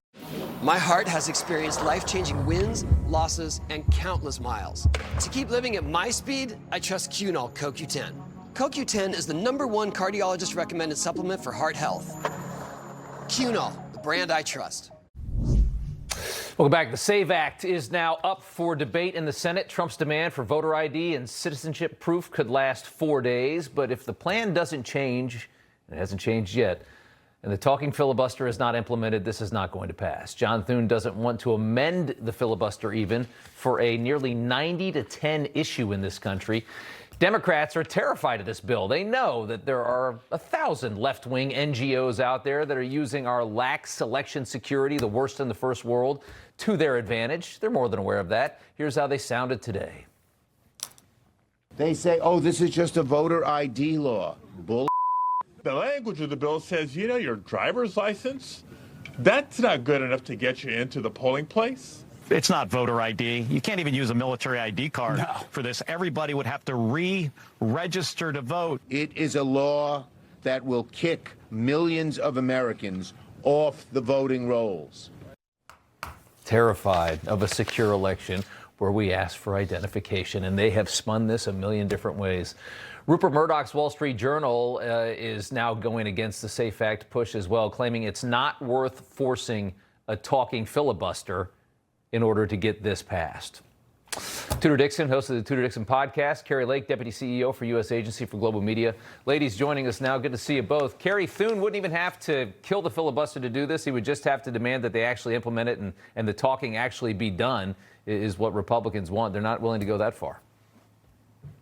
My heart has experienced life-changing wins, losses, and countless miles. To keep living at my speed, I trust Cunol CoQ10. CoQ10 is the #1 cardiologist-recommended supplement for heart health. Cunol, the brand I trust. Welcome back. The SAVE Act is now up for debate in the Senate. Trump's demand for voter ID and citizenship proof could last 4 days, but if the plan doesn't change, and it hasn't changed yet, and the talking filibuster is not implemented, this is not going to pass. John Thune doesn't want to amend the filibuster even for a nearly 90-10 issue in this country. Democrats are terrified of this bill. They know that there are 1,000 left-wing NGOs out there that are using our lax election security, the worst in the first world, to their advantage. They're more than aware of that. Here's how they sounded today. They say, oh, this is just a voter ID law. Bull. The language of the bill says, you know, your driver's license, that's not good enough to get you into the polling place. It's not voter ID. You can't even use a military ID card for this. Everybody would have to re-register to vote. It is a law that will kick millions of Americans off the voting rolls. Terrified of a secure election where we ask for identification, and they have spun this a million different ways. Rupert Murdoch's Wall Street Journal is now going against the SAFE Act push as well, claiming it's not worth forcing a talking filibuster in order to get this passed. Tudor Dixon, host of the Tudor Dixon podcast. Kari Lake, Deputy CEO for U.S. Agency for Global Media. Ladies joining us now. Good to see you both. Kari, Thune wouldn't even have to kill the filibuster to do this. He would just have to demand that they actually implement it and the talking actually be done is what Republicans want. They're not willing to go that far.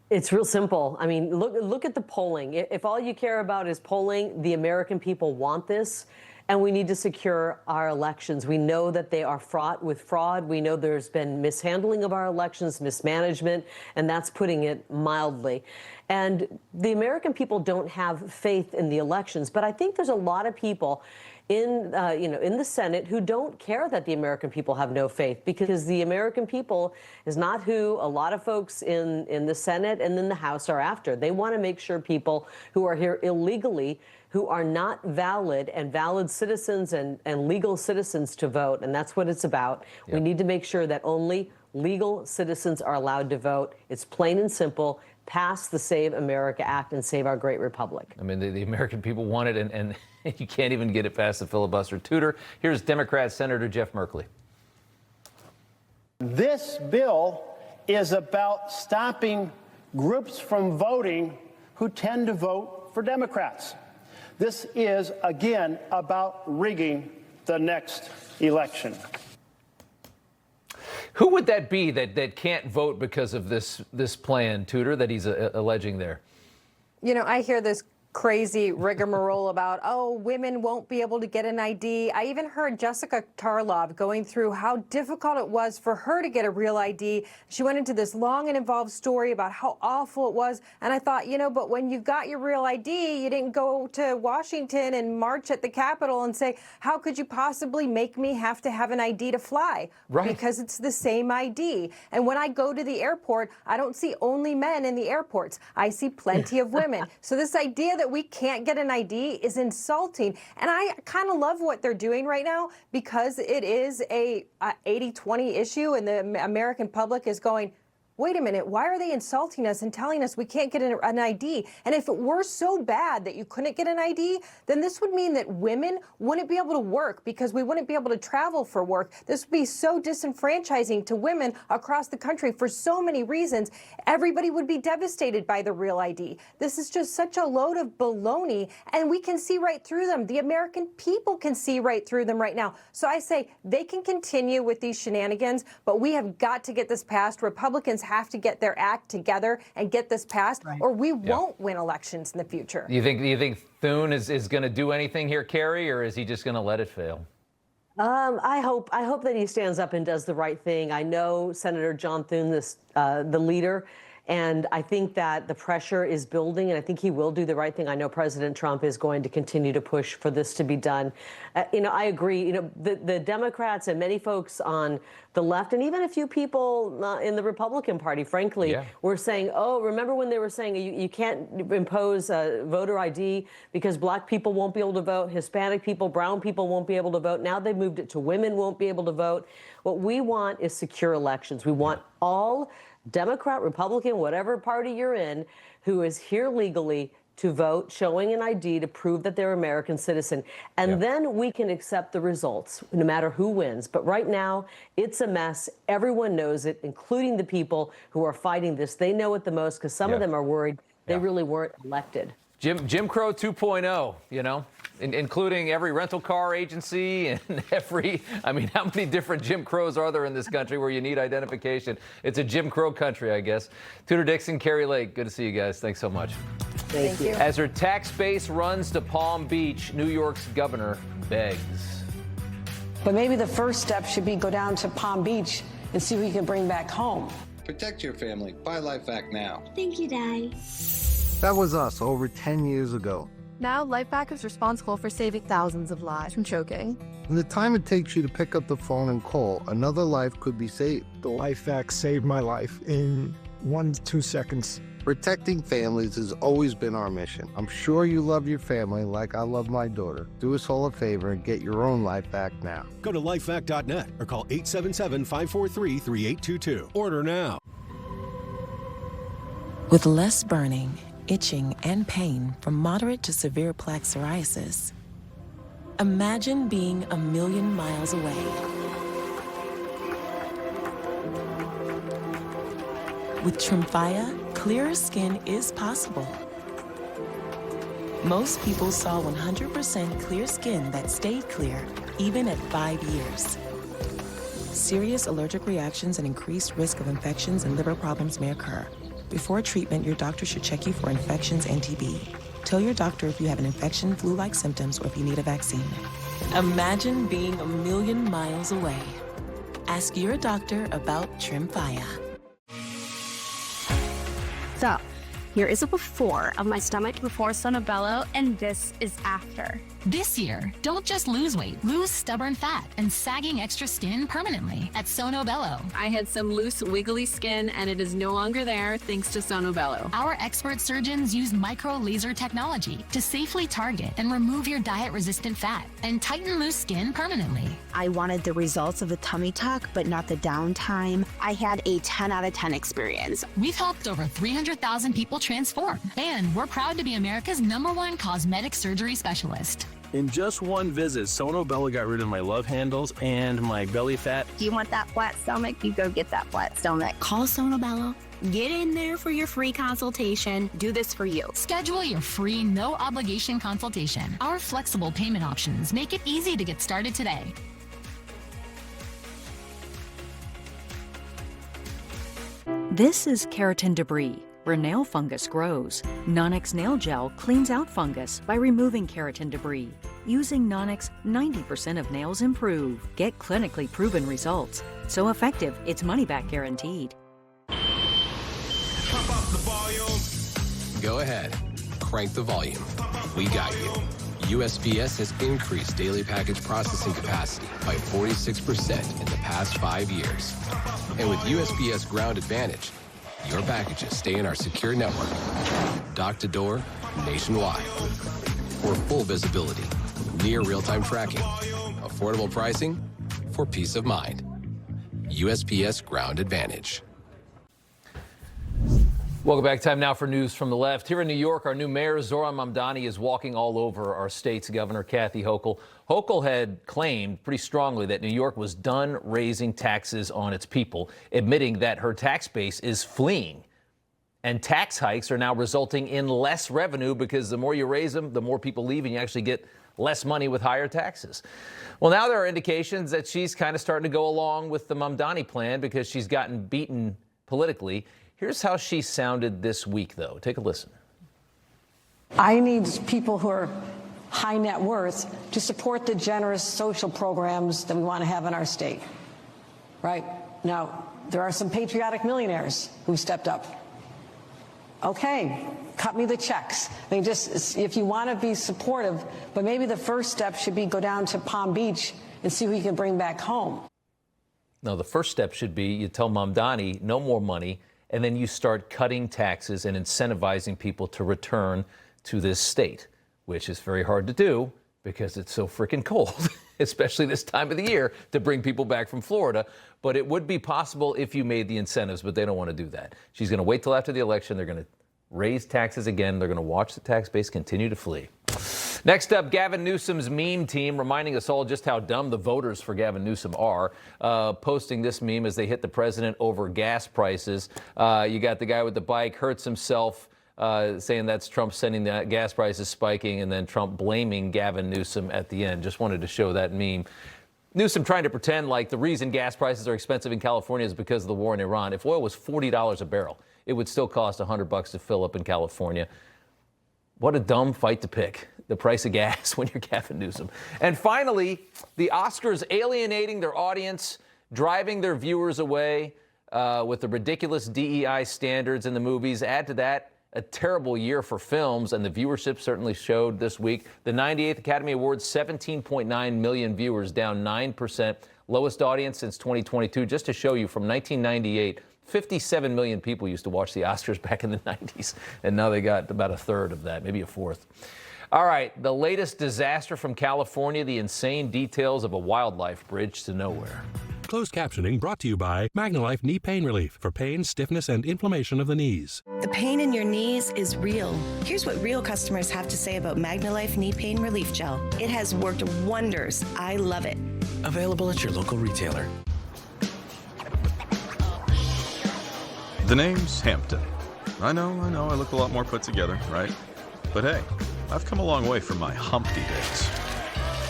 It's real simple. I mean, look at the polling. If all you care about is polling, the American people want this. and we need to secure our elections. We know that they are fraught with fraud. We know there's been mishandling of our elections, mismanagement, and that's putting it mildly. And the American people don't have faith in the elections, but I think there's a lot of people in the Senate who don't care that the American people have no faith, because the American people is not who a lot of folks in the Senate and in the House are after. They want to make sure people who are here illegally, who are not valid citizens and legal citizens to vote, and that's what it's about. Yep. We need to make sure that only legal citizens are allowed to vote. It's plain and simple. Pass the Save America Act and save our great republic. I mean, the American people want it, and you can't even get it past the filibuster. Tudor, here's Democrat Senator Jeff Merkley. This bill is about stopping groups from voting who tend to vote for Democrats. This is, again, about rigging the next election. Who would that be that can't vote because of this plan, Tudor, that he's alleging there? You know, I hear this crazy rigmarole about, oh, women won't be able to get an ID. I even heard Jessica Tarlov going through how difficult it was for her to get a real ID. She went into this long and involved story about how awful it was. And I thought, but when you got your real ID, you didn't go to Washington and march at the Capitol and say, how could you possibly make me have to have an ID to fly? Right. Because it's the same ID. And when I go to the airport, I don't see only men in the airports. I see plenty of women. So this idea that we can't get an ID is insulting. And I kind of love what they're doing right now, because it is a 80-20 issue, and the American public is going, wait a minute, why are they insulting us and telling us we can't get an ID? And if it were so bad that you couldn't get an ID, then this would mean that women wouldn't be able to work, because we wouldn't be able to travel for work. This would be so disenfranchising to women across the country for so many reasons. Everybody would be devastated by the real ID. This is just such a load of baloney, and we can see right through them. The American people can see right through them right now. So I say they can continue with these shenanigans, but we have got to get this passed. Republicans have to get their act together and get this passed, or we won't win elections in the future. Do you think Thune is going to do anything here, Kari, or is he just going to let it fail? I hope that he stands up and does the right thing. I know Senator John Thune, the leader, and I think that the pressure is building, and I think he will do the right thing. I know President Trump is going to continue to push for this to be done. I agree. The Democrats and many folks on the left, and even a few people in the Republican Party, frankly, were saying, oh, remember when they were saying you can't impose voter ID because black people won't be able to vote, Hispanic people, brown people won't be able to vote. Now they've moved it to women won't be able to vote. What we want is secure elections. We want all Democrat, Republican, whatever party you're in, who is here legally to vote, showing an ID to prove that they're American citizen. And then we can accept the results, no matter who wins. But right now, it's a mess. Everyone knows it, including the people who are fighting this. They know it the most, because some of them are worried they really weren't elected. Jim Crow 2.0, including every rental car agency and how many different Jim Crows are there in this country where you need identification? It's a Jim Crow country, I guess. Tudor, Dixon, Kari Lake, good to see you guys. Thanks so much. Thank you. As her tax base runs to Palm Beach, New York's governor begs. But maybe the first step should be go down to Palm Beach and see who you can bring back home. Protect your family. Buy LifeVac now. Thank you, Daddy. That was us over 10 years ago. Now, LifeVac is responsible for saving thousands of lives from choking. In the time it takes you to pick up the phone and call, another life could be saved. The LifeVac saved my life in 1 to 2 seconds. Protecting families has always been our mission. I'm sure you love your family like I love my daughter. Do us all a favor and get your own LifeVac now. Go to lifevac.net or call 877-543-3822. Order now. With less burning, itching, and pain from moderate to severe plaque psoriasis, imagine being 1,000,000 miles away. With Tremfya, clearer skin is possible. Most people saw 100% clear skin that stayed clear, even at 5 years. Serious allergic reactions and increased risk of infections and liver problems may occur. Before treatment, your doctor should check you for infections and TB. Tell your doctor if you have an infection, flu-like symptoms, or if you need a vaccine. Imagine being a million miles away. Ask your doctor about Tremfya. So, here is a before of my stomach before Sonobello, and this is after. This year, don't just lose weight, lose stubborn fat and sagging extra skin permanently at Sonobello. I had some loose, wiggly skin, and it is no longer there thanks to Sonobello. Our expert surgeons use micro laser technology to safely target and remove your diet-resistant fat and tighten loose skin permanently. I wanted the results of the tummy tuck, but not the downtime. I had a 10 out of 10 experience. We've helped over 300,000 people transform, and we're proud to be America's #1 cosmetic surgery specialist. In just one visit, Sonobello got rid of my love handles and my belly fat. If you want that flat stomach, you go get that flat stomach. Call Sonobello. Get in there for your free consultation. Do this for you. Schedule your free, no-obligation consultation. Our flexible payment options make it easy to get started today. This is keratin debris, where nail fungus grows. Nonix Nail Gel cleans out fungus by removing keratin debris. Using Nonix, 90% of nails improve. Get clinically proven results. So effective, it's money-back guaranteed. Pump up the volume. Go ahead. Crank the volume. We got you. USPS has increased daily package processing capacity by 46% in the past 5 years. And with USPS Ground Advantage, your packages stay in our secure network, dock to door, nationwide. For full visibility, near real-time tracking, affordable pricing, for peace of mind. USPS Ground Advantage. Welcome back. Time now for news from the left. Here in New York, our new mayor, Zohran Mamdani, is walking all over our state's Governor Kathy Hochul. Hochul had claimed pretty strongly that New York was done raising taxes on its people, admitting that her tax base is fleeing. And tax hikes are now resulting in less revenue because the more you raise them, the more people leave and you actually get less money with higher taxes. Well, now there are indications that she's kind of starting to go along with the Mamdani plan because she's gotten beaten politically. Here's how she sounded this week, though. Take a listen. I need people who are high net worth to support the generous social programs that we want to have in our state. Right? Now, there are some patriotic millionaires who stepped up. Okay, cut me the checks. I mean, just if you want to be supportive, but maybe the first step should be go down to Palm Beach and see who you can bring back home. No, the first step should be you tell Mamdani no more money, and then you start cutting taxes and incentivizing people to return to this state, which is very hard to do because it's so freaking cold, especially this time of the year, to bring people back from Florida. But it would be possible if you made the incentives, but they don't want to do that. She's going to wait till after the election. They're going to raise taxes again. They're going to watch the tax base continue to flee. Next up, Gavin Newsom's meme team reminding us all just how dumb the voters for Gavin Newsom are, posting this meme as they hit the president over gas prices. You got the guy with the bike hurts himself, saying that's Trump sending the gas prices spiking, and then Trump blaming Gavin Newsom at the end. Just wanted to show that meme. Newsom trying to pretend like the reason gas prices are expensive in California is because of the war in Iran. If oil was $40 a barrel, it would still cost $100 to fill up in California. What a dumb fight to pick, the price of gas when you're Gavin Newsom. And finally, the Oscars alienating their audience, driving their viewers away with the ridiculous DEI standards in the movies. Add to that a terrible year for films, and the viewership certainly showed this week. The 98th Academy Awards, 17.9 million viewers, down 9%. Lowest audience since 2022. Just to show you, from 1998, 57 million people used to watch the Oscars back in the 90s, and now they got about a third of that, maybe a fourth. All right, the latest disaster from California, the insane details of a wildlife bridge to nowhere. Closed captioning brought to you by MagnaLife Knee Pain Relief for pain, stiffness, and inflammation of the knees. The pain in your knees is real. Here's what real customers have to say about MagnaLife Knee Pain Relief Gel. It has worked wonders. I love it. Available at your local retailer. The name's Hampton. I know, I look a lot more put together, right? But hey, I've come a long way from my Humpty days.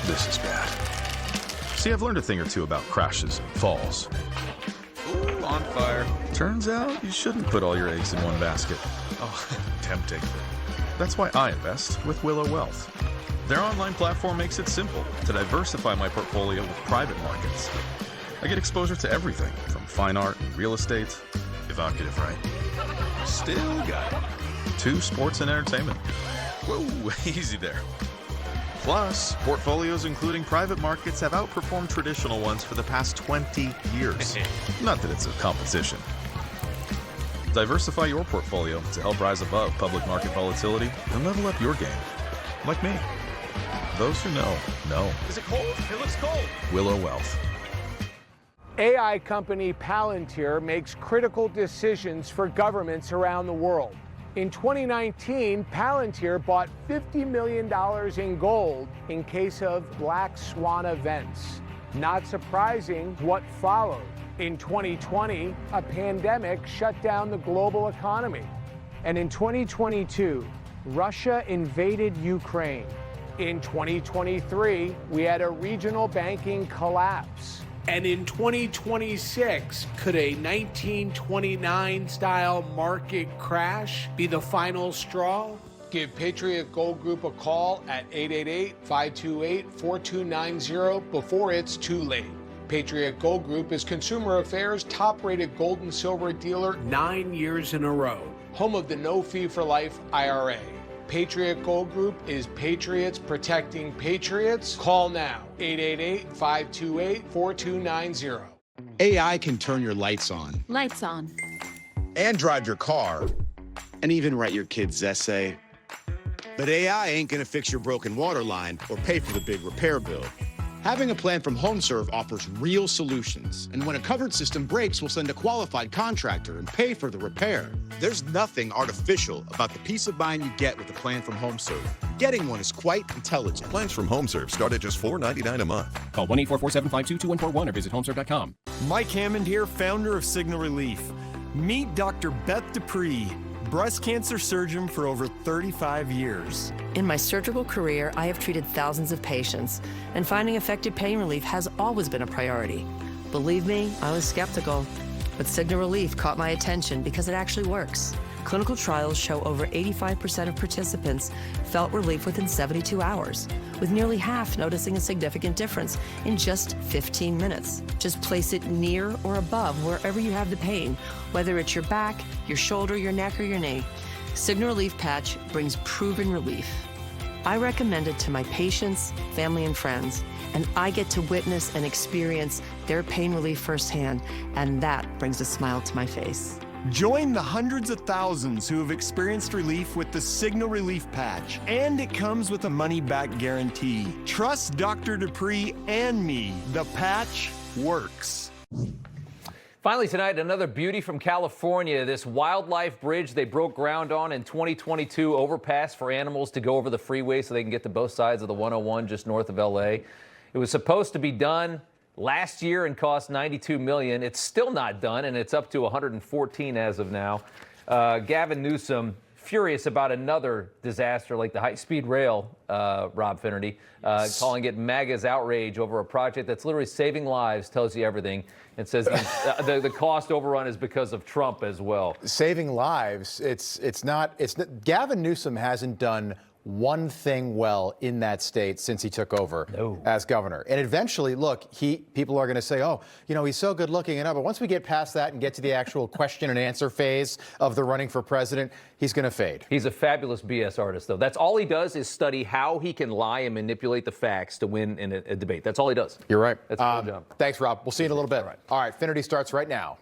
This is bad. See, I've learned a thing or two about crashes and falls. Ooh, on fire. Turns out you shouldn't put all your eggs in one basket. Oh, tempting. That's why I invest with Willow Wealth. Their online platform makes it simple to diversify my portfolio with private markets. I get exposure to everything from fine art and real estate, evocative, right? Still got it. To sports and entertainment. Whoa, easy there. Plus, portfolios including private markets have outperformed traditional ones for the past 20 years. Not that it's a competition. Diversify your portfolio to help rise above public market volatility and level up your game. Like me. Those who know. Is it cold? It looks cold. Willow Wealth. AI company Palantir makes critical decisions for governments around the world. In 2019, Palantir bought $50 million in gold in case of black swan events. Not surprising what followed. In 2020, a pandemic shut down the global economy. And in 2022, Russia invaded Ukraine. In 2023, we had a regional banking collapse. And in 2026, could a 1929-style market crash be the final straw? Give Patriot Gold Group a call at 888-528-4290 before it's too late. Patriot Gold Group is Consumer Affairs' top-rated gold and silver dealer 9 years in a row. Home of the no-fee-for-life IRA. Patriot Gold Group is patriots protecting patriots. Call now, 888-528-4290. AI can turn your lights on. Lights on. And drive your car. And even write your kid's essay. But AI ain't gonna fix your broken water line or pay for the big repair bill. Having a plan from HomeServe offers real solutions. And when a covered system breaks, we'll send a qualified contractor and pay for the repair. There's nothing artificial about the peace of mind you get with a plan from HomeServe. Getting one is quite intelligent. Plans from HomeServe start at just $4.99 a month. Call 1-844-752-2141 or visit homeserve.com. Mike Hammond here, founder of Signal Relief. Meet Dr. Beth Dupree, breast cancer surgeon for over 35 years. In my surgical career, I have treated thousands of patients, and finding effective pain relief has always been a priority. Believe me, I was skeptical, but Signal Relief caught my attention because it actually works. Clinical trials show over 85% of participants felt relief within 72 hours, with nearly half noticing a significant difference in just 15 minutes. Just place it near or above wherever you have the pain, whether it's your back, your shoulder, your neck, or your knee. Signal Relief Patch brings proven relief. I recommend it to my patients, family, and friends, and I get to witness and experience their pain relief firsthand, and that brings a smile to my face. Join the hundreds of thousands who have experienced relief with the Signal Relief Patch, and it comes with a money-back guarantee. Trust Dr. Dupree and me. The patch works. Finally tonight, another beauty from California. This wildlife bridge they broke ground on in 2022, overpass for animals to go over the freeway so they can get to both sides of the 101 just north of L.A. It was supposed to be done last year and cost $92 million. It's still not done, and it's up to $114 as of now. Gavin Newsom furious about another disaster like the high-speed rail, Rob Finnerty, calling it MAGA's outrage over a project that's literally saving lives, tells you everything, and says the cost overrun is because of Trump as well. Saving lives, it's not, Gavin Newsom hasn't done one thing well in that state since he took over as governor. And eventually, look, people are going to say, oh, you know, he's so good looking and all, but once we get past that and get to the actual question and answer phase of the running for president, he's going to fade. He's a fabulous BS artist, though. That's all he does is study how he can lie and manipulate the facts to win in a debate. That's all he does. You're right. That's a cool job. Thanks, Rob. We'll see you in a little bit. All right, Finnerty starts right now.